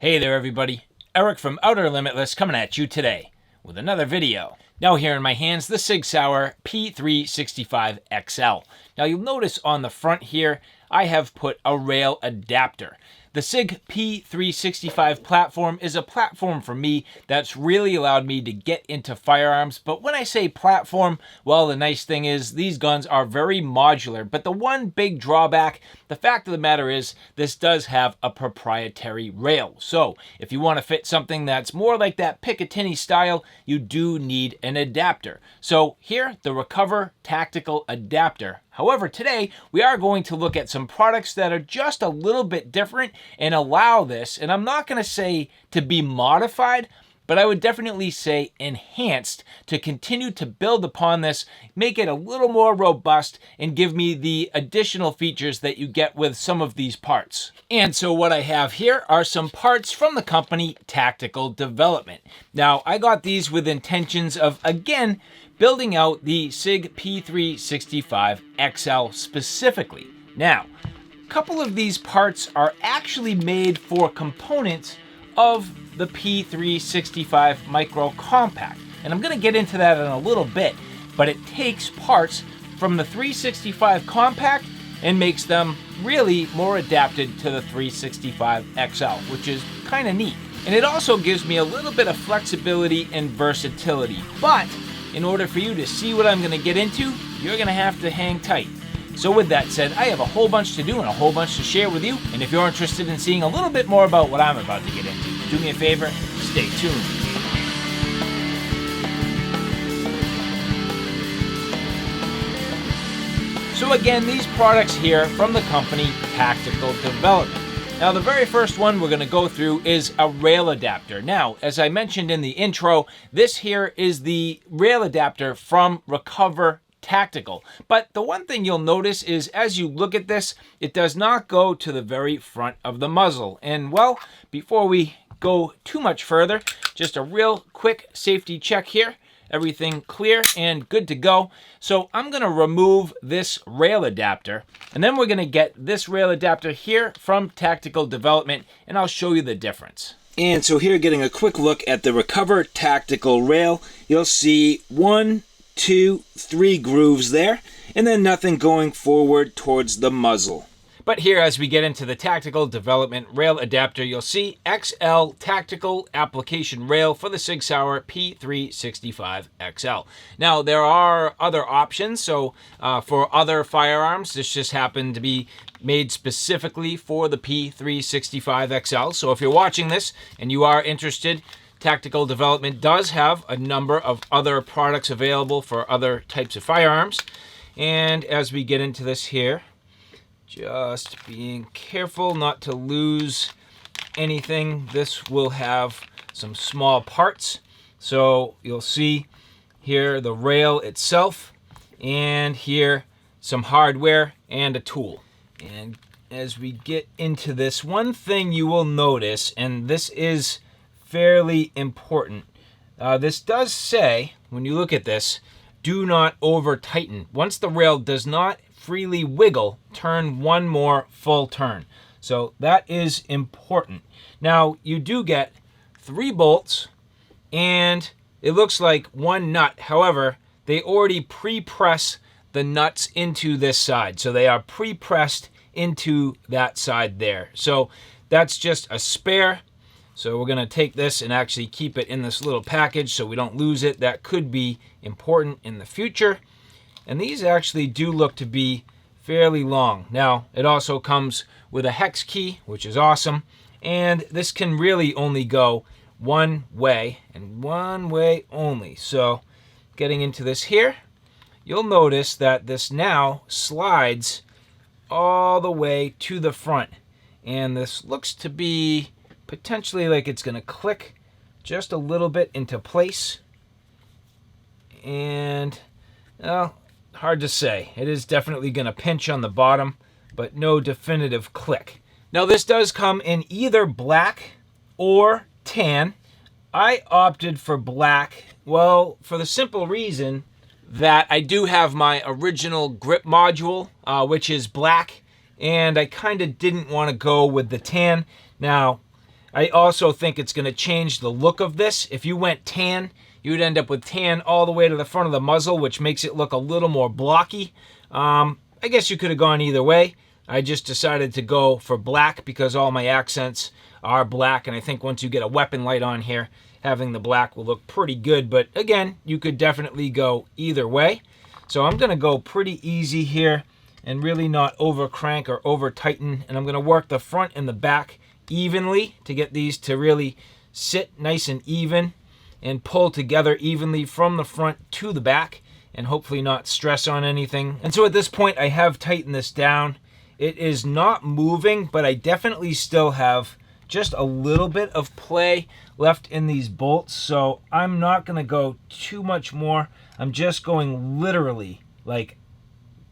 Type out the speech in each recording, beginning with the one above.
Hey there everybody, Eric from Outer Limitless coming at you today with another video. Now here in my hands, the Sig P365XL. Now you'll notice on the front here, I have put a rail adapter. The Sig P365 platform is a platform for me that's really allowed me to get into firearms. But when I say platform, well, the nice thing is these guns are very modular. But the one big drawback, the fact of the matter is this does have a proprietary rail. So if you want to fit something that's more like that Picatinny style, you do need an adapter. So here, the Recover Tactical Adapter. However, today we are going to look at some products that are just a little bit different and allow this, and I'm not going to say to be modified, but I would definitely say enhanced to continue to build upon this, make it a little more robust, and give me the additional features that you get with some of these parts. And so what I have here are some parts from the company Tactical Development. Now, I got these with intentions of, again, building out the Sig P365XL specifically. Now, a couple of these parts are actually made for components of the P365 Micro Compact. And I'm going to get into that in a little bit, but it takes parts from the 365 Compact and makes them really more adapted to the 365XL, which is kind of neat. And it also gives me a little bit of flexibility and versatility. But in order for you to see what I'm going to get into, you're going to have to hang tight. So with that said, I have a whole bunch to do and a whole bunch to share with you. And if you're interested in seeing a little bit more about what I'm about to get into, do me a favor, stay tuned. So again, these products here from the company Tactical Development. Now, the very first one we're going to go through is a rail adapter. Now, as I mentioned in the intro, this here is the rail adapter from Recover Tactical. But the one thing you'll notice is as you look at this, it does not go to the very front of the muzzle. And well, before we go too much further, just a real quick safety check here. Everything clear and good to go. So I'm going to remove this rail adapter, and then we're going to get this rail adapter here from Tactical Development, and I'll show you the difference. And so here, getting a quick look at the Recover Tactical rail, you'll see 1, 2, 3 grooves there, and then nothing going forward towards the muzzle. But here, as we get into the Tactical Development rail adapter, you'll see XL Tactical Application Rail for the Sig Sauer P365XL. Now, there are other options. So for other firearms, this just happened to be made specifically for the P365XL. So if you're watching this and you are interested, Tactical Development does have a number of other products available for other types of firearms. And as we get into this here, just being careful not to lose anything. This will have some small parts. So you'll see here the rail itself, and here some hardware and a tool. And as we get into this, one thing you will notice, and this is fairly important, this does say, when you look at this, do not over tighten. Once the rail does not freely wiggle, turn one more full turn. So that is important. Now, you do get 3 bolts, and it looks like 1 nut. However, they already pre-press the nuts into this side. So they are pre-pressed into that side there. So that's just a spare. So we're going to take this and actually keep it in this little package so we don't lose it. That could be important in the future. And these actually do look to be fairly long. Now, it also comes with a hex key, which is awesome. And this can really only go one way, and one way only. So, getting into this here, you'll notice that this now slides all the way to the front. And this looks to be potentially like it's going to click just a little bit into place. And, well, hard to say. It is definitely going to pinch on the bottom, but no definitive click. Now, this does come in either black or tan. I opted for black, well, for the simple reason that I do have my original grip module, which is black, and I kind of didn't want to go with the tan. Now, I also think it's going to change the look of this. If you went tan, you would end up with tan all the way to the front of the muzzle, which makes it look a little more blocky. I guess you could have gone either way. I just decided to go for black because all my accents are black, and I think once you get a weapon light on here, having the black will look pretty good. But again, you could definitely go either way. So I'm going to go pretty easy here and really not over crank or over tighten, and I'm going to work the front and the back evenly to get these to really sit nice and even and pull together evenly from the front to the back, and hopefully not stress on anything. And so at this point I have tightened this down. It is not moving, but I definitely still have just a little bit of play left in these bolts, so I'm not going to go too much more. I'm just going literally like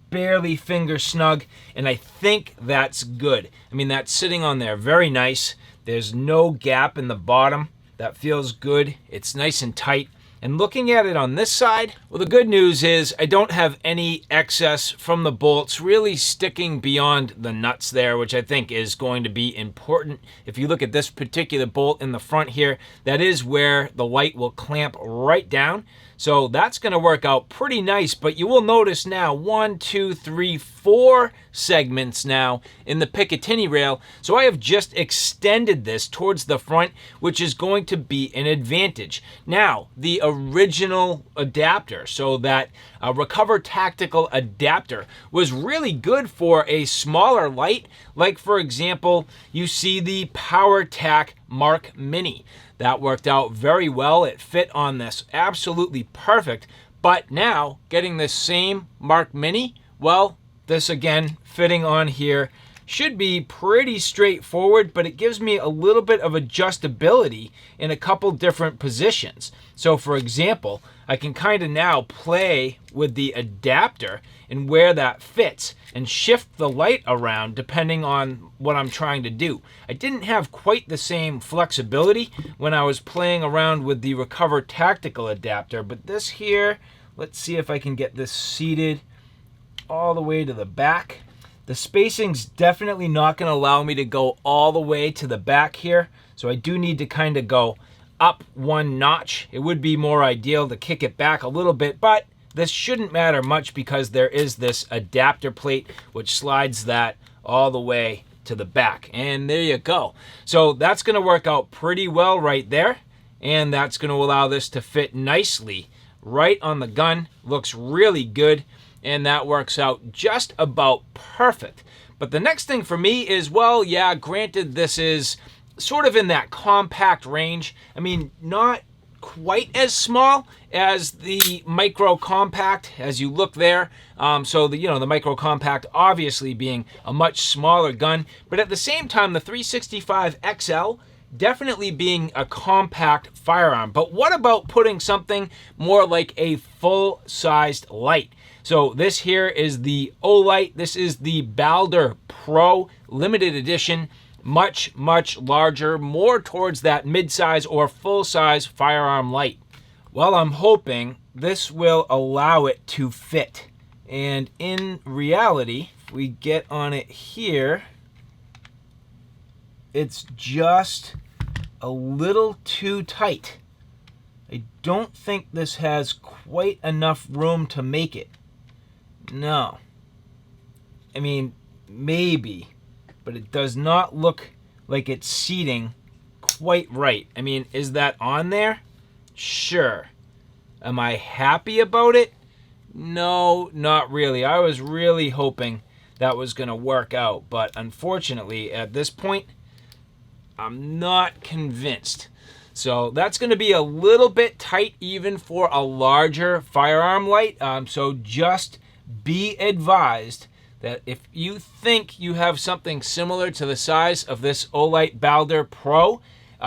barely finger snug, and I think that's good. I mean, that's sitting on there very nice. There's no gap in the bottom. That feels good. It's nice and tight. And looking at it on this side, well, the good news is I don't have any excess from the bolts really sticking beyond the nuts there, which I think is going to be important. If you look at this particular bolt in the front here, that is where the light will clamp right down. So that's going to work out pretty nice, but you will notice now 1, 2, 3, 4 segments now in the Picatinny rail. So I have just extended this towards the front, which is going to be an advantage. Now, the original adapter, so that Recover Tactical adapter, was really good for a smaller light. Like, for example, you see the PowerTac Mark Mini. That worked out very well. It fit on this absolutely perfect. But now, getting this same Mark Mini, well, this again, fitting on here, should be pretty straightforward, but it gives me a little bit of adjustability in a couple different positions. So for example, I can kind of now play with the adapter and where that fits and shift the light around depending on what I'm trying to do. I didn't have quite the same flexibility when I was playing around with the Recover Tactical adapter, but this here, let's see if I can get this seated all the way to the back. The spacing's definitely not going to allow me to go all the way to the back here, so I do need to kind of go up one notch. It would be more ideal to kick it back a little bit, but this shouldn't matter much because there is this adapter plate which slides that all the way to the back. And there you go. So that's going to work out pretty well right there, and that's going to allow this to fit nicely right on the gun. Looks really good. And that works out just about perfect. But the next thing for me is, well, yeah, granted, this is sort of in that compact range. I mean, not quite as small as the micro compact as you look there. So the micro compact obviously being a much smaller gun, but at the same time, the 365XL definitely being a compact firearm. But what about putting something more like a full-sized light? So this here is the Olight. This is the Balder Pro limited edition. Much, much larger, more towards that mid-size or full-size firearm light. Well, I'm hoping this will allow it to fit. And in reality, if we get on it here, it's just a little too tight. I don't think this has quite enough room to make it. No. I mean, maybe, but it does not look like it's seating quite right. I mean, is that on there? Sure. Am I happy about it? No, not really. I was really hoping that was going to work out, but unfortunately, at this point, I'm not convinced. So that's going to be a little bit tight even for a larger firearm light. So just be advised that if you think you have something similar to the size of this Olight Balder Pro,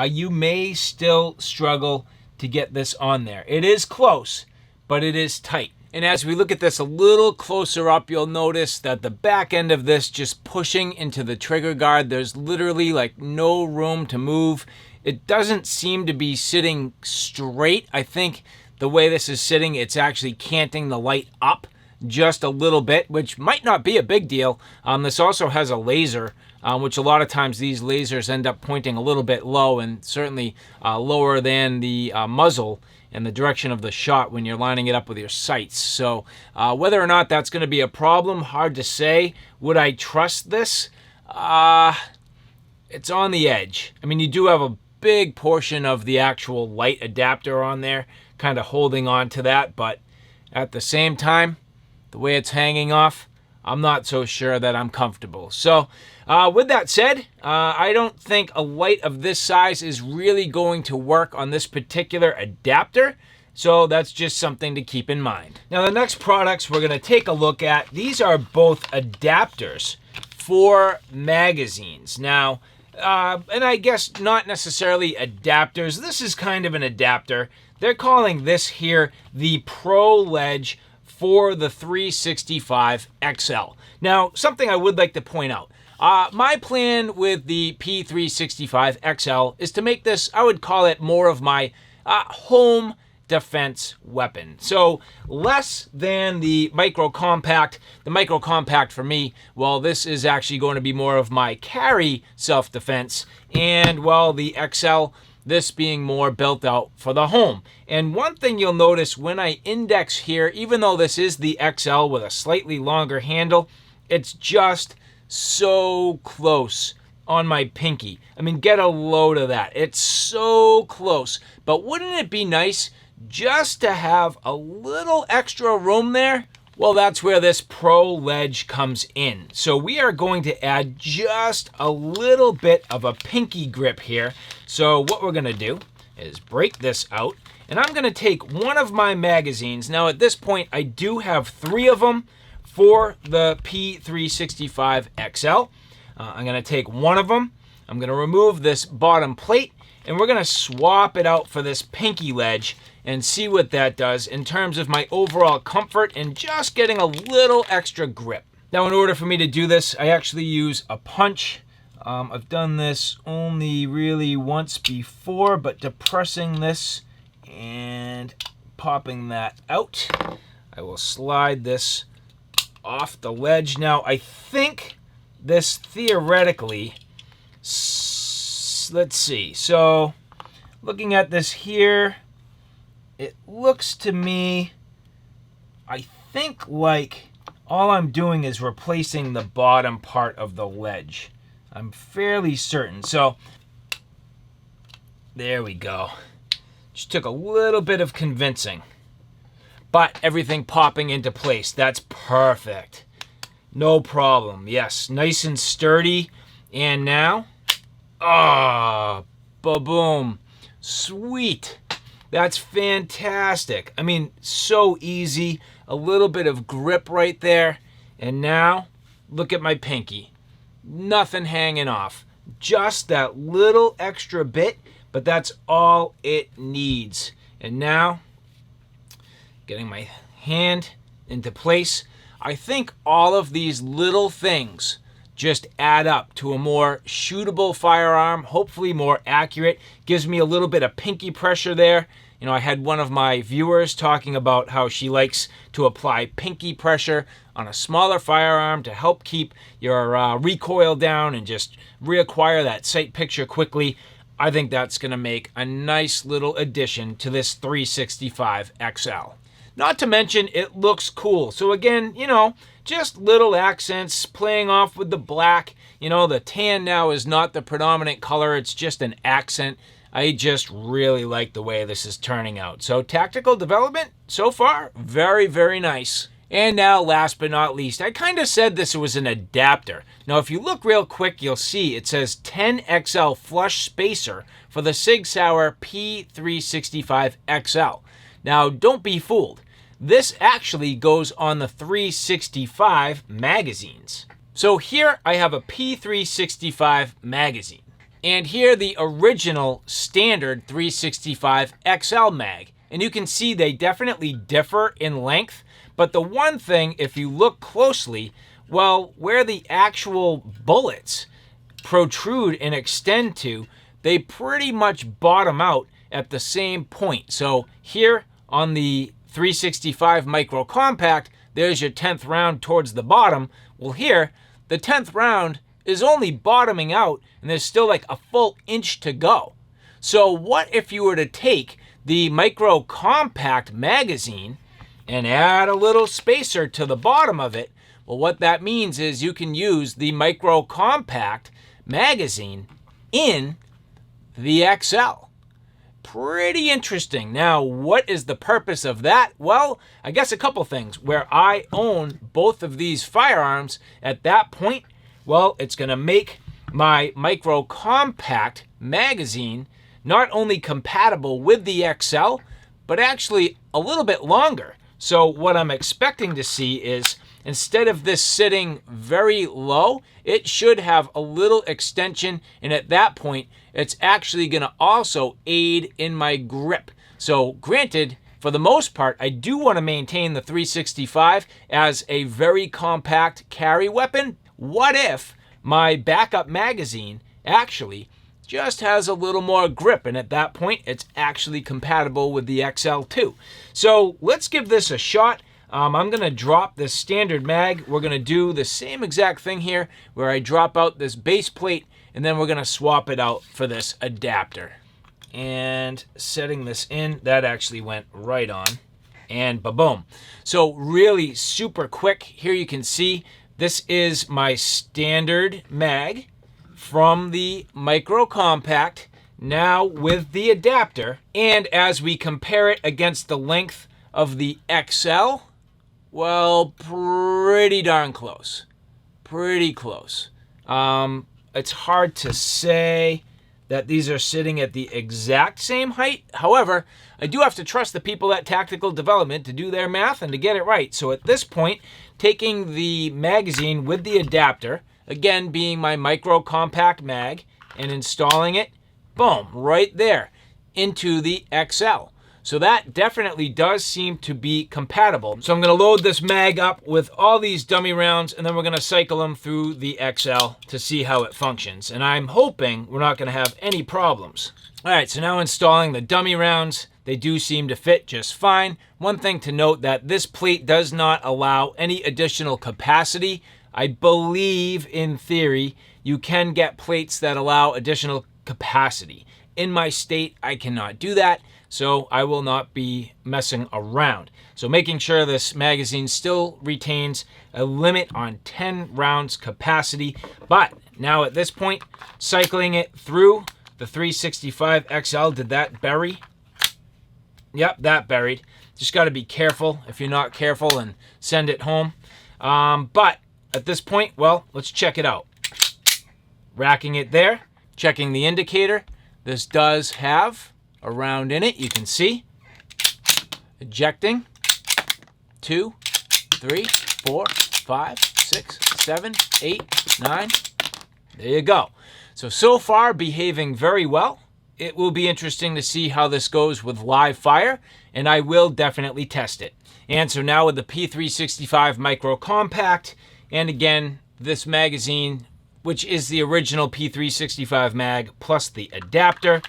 you may still struggle to get this on there. It is close, but it is tight. And as we look at this a little closer up, you'll notice that the back end of this just pushing into the trigger guard, there's literally like no room to move. It doesn't seem to be sitting straight. I think the way this is sitting, it's actually canting the light up just a little bit, which might not be a big deal. This also has a laser which a lot of times these lasers end up pointing a little bit low, and certainly lower than the muzzle and the direction of the shot when you're lining it up with your sights. So whether or not that's going to be a problem, hard to say. Would I trust this? It's on the edge. I mean, you do have a big portion of the actual light adapter on there, kind of holding on to that, but at the same time, the way it's hanging off, I'm not so sure that I'm comfortable. So with that said, I don't think a light of this size is really going to work on this particular adapter. So that's just something to keep in mind. Now the next products we're going to take a look at, these are both adapters for magazines. Now, and I guess not necessarily adapters. This is kind of an adapter. They're calling this here the Pro Ledge for the 365XL. Now, something I would like to point out. My plan with the P365XL is to make this, I would call it more of my home defense weapon. So less than the micro compact. The micro compact for me, well, this is actually going to be more of my carry self-defense. And well, the XL, this being more built out for the home. And one thing you'll notice when I index here, even though this is the XL with a slightly longer handle, it's just so close on my pinky. I mean, get a load of that. It's so close. But wouldn't it be nice just to have a little extra room there? Well, that's where this Pro Ledge comes in. So we are going to add just a little bit of a pinky grip here. So what we're going to do is break this out, and I'm going to take one of my magazines. Now at this point, I do have 3 of them for the P365XL. I'm going to take one of them. I'm going to remove this bottom plate, and we're going to swap it out for this pinky ledge and see what that does in terms of my overall comfort and just getting a little extra grip. Now, in order for me to do this, I actually use a punch. I've done this only really once before, but depressing this and popping that out, I will slide this off the ledge. Now, I think this theoretically, let's see. So, looking at this here, it looks to me, I think like all I'm doing is replacing the bottom part of the ledge. I'm fairly certain. So, there we go. Just took a little bit of convincing. But everything popping into place. That's perfect. No problem. Yes, nice and sturdy. And now, ba-boom. Sweet. That's fantastic. I mean, so easy. A little bit of grip right there. And now, look at my pinky. Nothing hanging off. Just that little extra bit, but that's all it needs. And now, getting my hand into place. I think all of these little things just add up to a more shootable firearm, hopefully more accurate. Gives me a little bit of pinky pressure there. You know, I had one of my viewers talking about how she likes to apply pinky pressure on a smaller firearm to help keep your recoil down and just reacquire that sight picture quickly. I think that's going to make a nice little addition to this 365XL. Not to mention, it looks cool. So again, you know, just little accents playing off with the black. You know, the tan now is not the predominant color. It's just an accent. I just really like the way this is turning out. So tactical development, so far, very, very nice. And now, last but not least, I kind of said this was an adapter. Now, if you look real quick, you'll see it says 10XL flush spacer for the Sig Sauer P365XL. Now, don't be fooled. This actually goes on the 365 magazines. So here I have a P365 magazine. And here the original standard 365 XL mag. And you can see they definitely differ in length. But the one thing, if you look closely, well, where the actual bullets protrude and extend to, they pretty much bottom out at the same point. So here on the 365 Micro Compact, there's your 10th round towards the bottom. Well, here, the 10th round is only bottoming out and there's still like a full inch to go. So what if you were to take the micro compact magazine and add a little spacer to the bottom of it? Well, what that means is you can use the micro compact magazine in the XL. Pretty interesting. Now, what is the purpose of that? Well, I guess a couple things. Where I own both of these firearms at that point, well, it's going to make my micro compact magazine not only compatible with the XL, but actually a little bit longer. So what I'm expecting to see is, instead of this sitting very low, it should have a little extension, and at that point, it's actually going to also aid in my grip. So granted, for the most part, I do want to maintain the 365 as a very compact carry weapon. What if my backup magazine actually just has a little more grip, and at that point, it's actually compatible with the XL too? So let's give this a shot. I'm going to drop this standard mag. We're going to do the same exact thing here where I drop out this base plate, and then we're going to swap it out for this adapter. And setting this in, that actually went right on. And ba-boom. So really super quick. Here you can see this is my standard mag from the micro compact, now with the adapter. And as we compare it against the length of the XL, well, pretty darn close. Pretty close. It's hard to say that these are sitting at the exact same height. However, I do have to trust the people at Tactical Development to do their math and to get it right. So at this point, taking the magazine with the adapter, again being my micro compact mag, and installing it, boom, right there into the XL. So that definitely does seem to be compatible. So I'm going to load this mag up with all these dummy rounds, and then we're going to cycle them through the XL to see how it functions. And I'm hoping we're not going to have any problems. All right, so now installing the dummy rounds. They do seem to fit just fine. One thing to note, that this plate does not allow any additional capacity. I believe, in theory, you can get plates that allow additional capacity. In my state, I cannot do that, so I will not be messing around. So making sure this magazine still retains a limit on 10 rounds capacity. But now at this point, cycling it through the 365XL, did that bury? Yep, that buried. Just got to be careful. If you're not careful, and send it home. But at this point, well, let's check it out. Racking it there, checking the indicator. This does have a round in it, you can see. Ejecting. 2, 3, 4, 5, 6, 7, 8, 9. There you go. So far behaving very well. It will be interesting to see how this goes with live fire, and I will definitely test it. And so now with the P365 Micro Compact, and again, this magazine, which is the original P365 mag plus the adapter,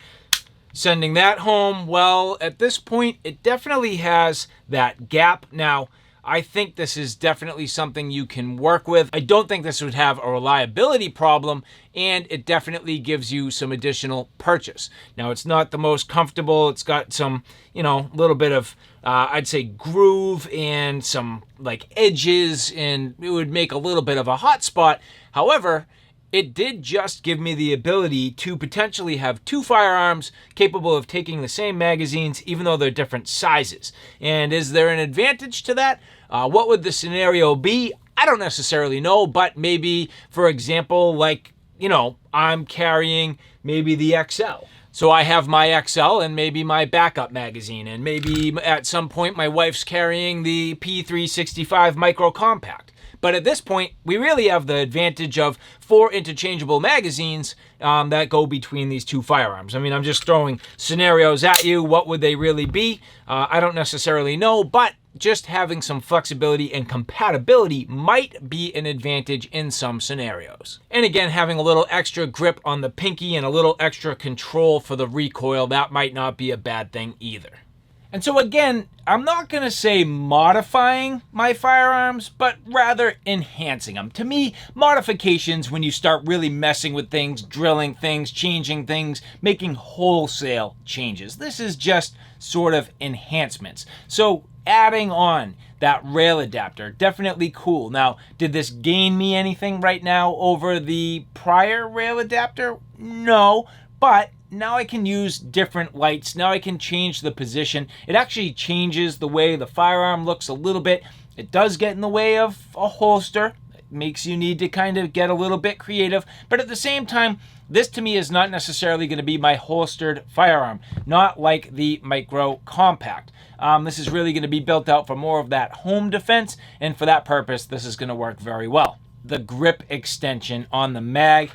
sending that home, well, at this point, it definitely has that gap. Now, I think this is definitely something you can work with. I don't think this would have a reliability problem, and it definitely gives you some additional purchase. Now, it's not the most comfortable. It's got some, little bit of, I'd say, groove and some like edges, and it would make a little bit of a hot spot. However, it did just give me the ability to potentially have two firearms capable of taking the same magazines, even though they're different sizes. And is there an advantage to that? What would the scenario be? I don't necessarily know, but maybe, for example, like, I'm carrying maybe the XL. So I have my XL and maybe my backup magazine, and maybe at some point my wife's carrying the P365 Micro Compact. But at this point, we really have the advantage of 4 interchangeable magazines that go between these two firearms. I mean, I'm just throwing scenarios at you. What would they really be? I don't necessarily know, but just having some flexibility and compatibility might be an advantage in some scenarios. And again, having a little extra grip on the pinky and a little extra control for the recoil, that might not be a bad thing either. And so again, I'm not going to say modifying my firearms, but rather enhancing them. To me, modifications when you start really messing with things, drilling things, changing things, making wholesale changes. This is just sort of enhancements. So adding on that rail adapter, definitely cool. Now, did this gain me anything right now over the prior rail adapter? No, but now I can use different lights. Now I can change the position. It actually changes the way the firearm looks a little bit. It does get in the way of a holster. It makes you need to kind of get a little bit creative. But at the same time, this to me is not necessarily going to be my holstered firearm. Not like the Micro Compact. This is really going to be built out for more of that home defense. And for that purpose, this is going to work very well. The grip extension on the mag,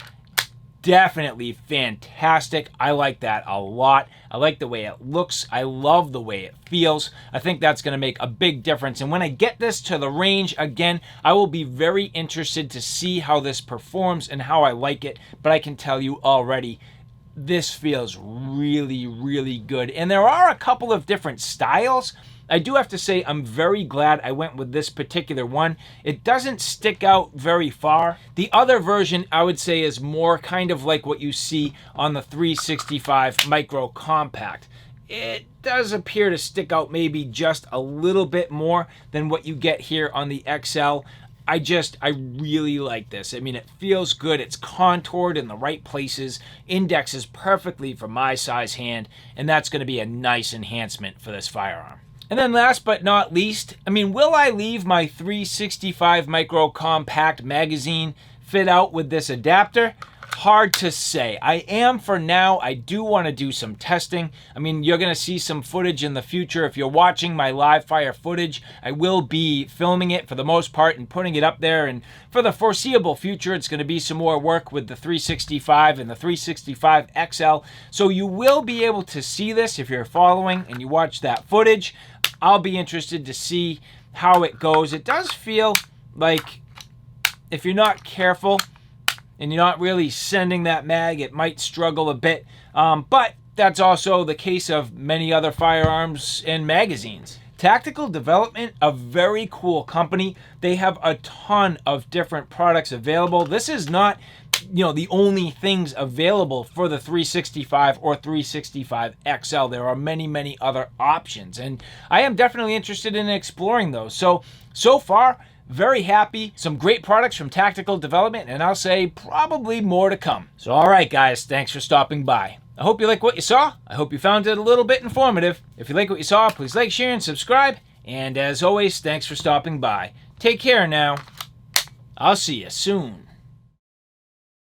definitely fantastic. I like that a lot. I like the way it looks. I love the way it feels. I think that's going to make a big difference. And when I get this to the range, again, I will be very interested to see how this performs and how I like it. But I can tell you already, this feels really, really good. And there are a couple of different styles. I do have to say I'm very glad I went with this particular one. It doesn't stick out very far. The other version I would say is more kind of like what you see on the 365 Micro Compact. It does appear to stick out maybe just a little bit more than what you get here on the XL. I really like this. I mean, it feels good. It's contoured in the right places, indexes perfectly for my size hand, and that's going to be a nice enhancement for this firearm. And then last but not least, I mean, will I leave my 365 Micro Compact magazine fit out with this adapter? Hard to say. I am for now. I do want to do some testing. I mean, you're going to see some footage in the future. If you're watching my live fire footage, I will be filming it for the most part and putting it up there. And for the foreseeable future, it's going to be some more work with the 365 and the 365XL. So you will be able to see this if you're following and you watch that footage. I'll be interested to see how it goes. It does feel like if you're not careful and you're not really sending that mag, it might struggle a bit. But that's also the case of many other firearms and magazines. Tactical Development, a very cool company. They have a ton of different products available. This is not, the only things available for the 365 or 365 XL. There are many, many other options, and I am definitely interested in exploring those. So far, very happy. Some great products from Tactical Development, and I'll say probably more to come. So all right, guys, thanks for stopping by. I hope you like what you saw. I hope you found it a little bit informative. If you like what you saw, please like, share, and subscribe. And as always, thanks for stopping by. Take care now. I'll see you soon.